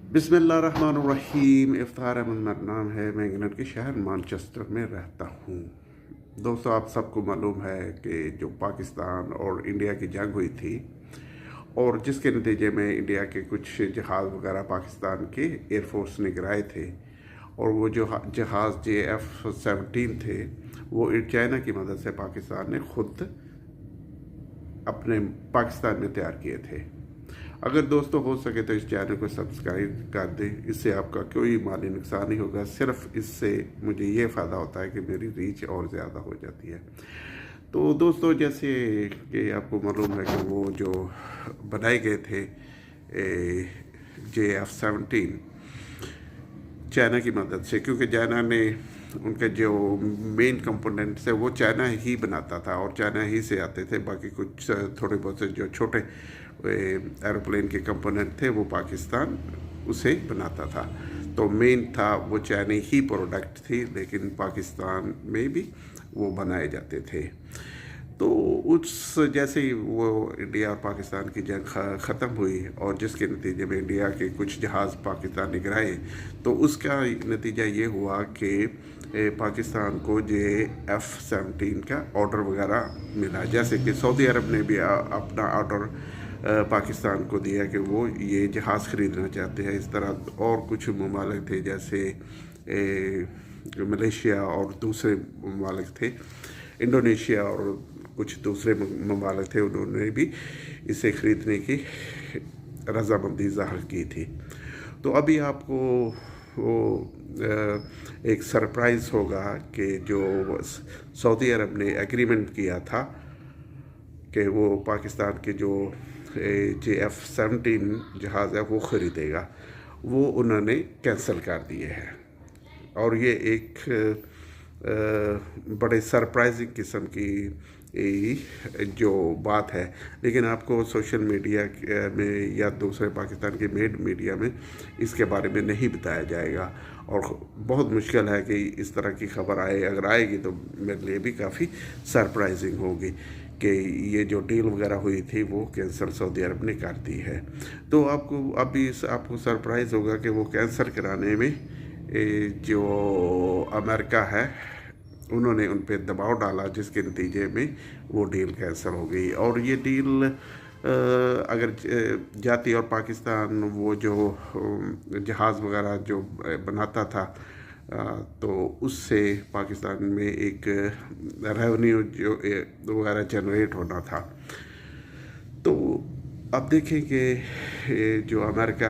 बिस्मिल्लाहिर्रहमानिर्रहीम। इफ्तार अहमद मेरा नाम है। मैं इंग्लैंड के शहर मानचेस्टर में रहता हूँ। दोस्तों, आप सबको मालूम है कि जो पाकिस्तान और इंडिया की जंग हुई थी और जिसके नतीजे में इंडिया के कुछ जहाज़ वगैरह पाकिस्तान के एयरफोर्स ने गिराए थे, और वो जो जहाज़ JF-17 थे वो चाइना की मदद से पाकिस्तान ने खुद अपने पाकिस्तान में तैयार किए थे। अगर दोस्तों हो सके तो इस चैनल को सब्सक्राइब कर दें, इससे आपका कोई माली नुकसान नहीं होगा। सिर्फ इससे मुझे ये फ़ायदा होता है कि मेरी रीच और ज़्यादा हो जाती है। तो दोस्तों, जैसे कि आपको मालूम है कि वो जो बनाए गए थे JF-17 चाइना की मदद से, क्योंकि चाइना ने उनके जो मेन कंपोनेंट्स है वो चाइना ही बनाता था और चाइना ही से आते थे। बाकी कुछ थोड़े बहुत से जो छोटे एरोप्लेन के कंपोनेंट थे वो पाकिस्तान उसे बनाता था। तो मेन था वो चाइना ही प्रोडक्ट थी, लेकिन पाकिस्तान में भी वो बनाए जाते थे। तो उस जैसे ही वो इंडिया और पाकिस्तान की जंग ख़त्म हुई और जिसके नतीजे में इंडिया के कुछ जहाज़ पाकिस्तान ने गिराए, तो उसका नतीजा ये हुआ कि पाकिस्तान को JF-17 का ऑर्डर वगैरह मिला। जैसे कि सऊदी अरब ने भी अपना ऑर्डर पाकिस्तान को दिया कि वो ये जहाज़ ख़रीदना चाहते हैं। इस तरह और कुछ ममालिक थे, जैसे मलेशिया और दूसरे ममालिक थे, इंडोनेशिया और कुछ दूसरे ममालिक थे, उन्होंने भी इसे ख़रीदने की रज़ामंदी ज़ाहिर की थी। तो अभी आपको वो एक सरप्राइज़ होगा कि जो सऊदी अरब ने एग्रीमेंट किया था कि वो पाकिस्तान के जो JF-17 जहाज़ है वो ख़रीदेगा, वो उन्होंने कैंसिल कर दिए हैं। और ये एक बड़े सरप्राइजिंग किस्म की जो बात है, लेकिन आपको सोशल मीडिया में या दूसरे पाकिस्तान के मेन मीडिया में इसके बारे में नहीं बताया जाएगा। और बहुत मुश्किल है कि इस तरह की खबर आए। अगर आएगी तो मेरे लिए भी काफ़ी सरप्राइजिंग होगी कि ये जो डील वगैरह हुई थी वो कैंसिल सऊदी अरब ने कर दी है। तो आपको सरप्राइज़ होगा कि वो कैंसिल कराने में जो अमेरिका है उन्होंने उन पर दबाव डाला, जिसके नतीजे में वो डील कैंसिल हो गई। और ये डील अगर जाती और पाकिस्तान वो जो जहाज़ वगैरह जो बनाता था, तो उससे पाकिस्तान में एक रेवेन्यू जो वगैरह जनरेट होना था। तो अब देखें कि जो अमेरिका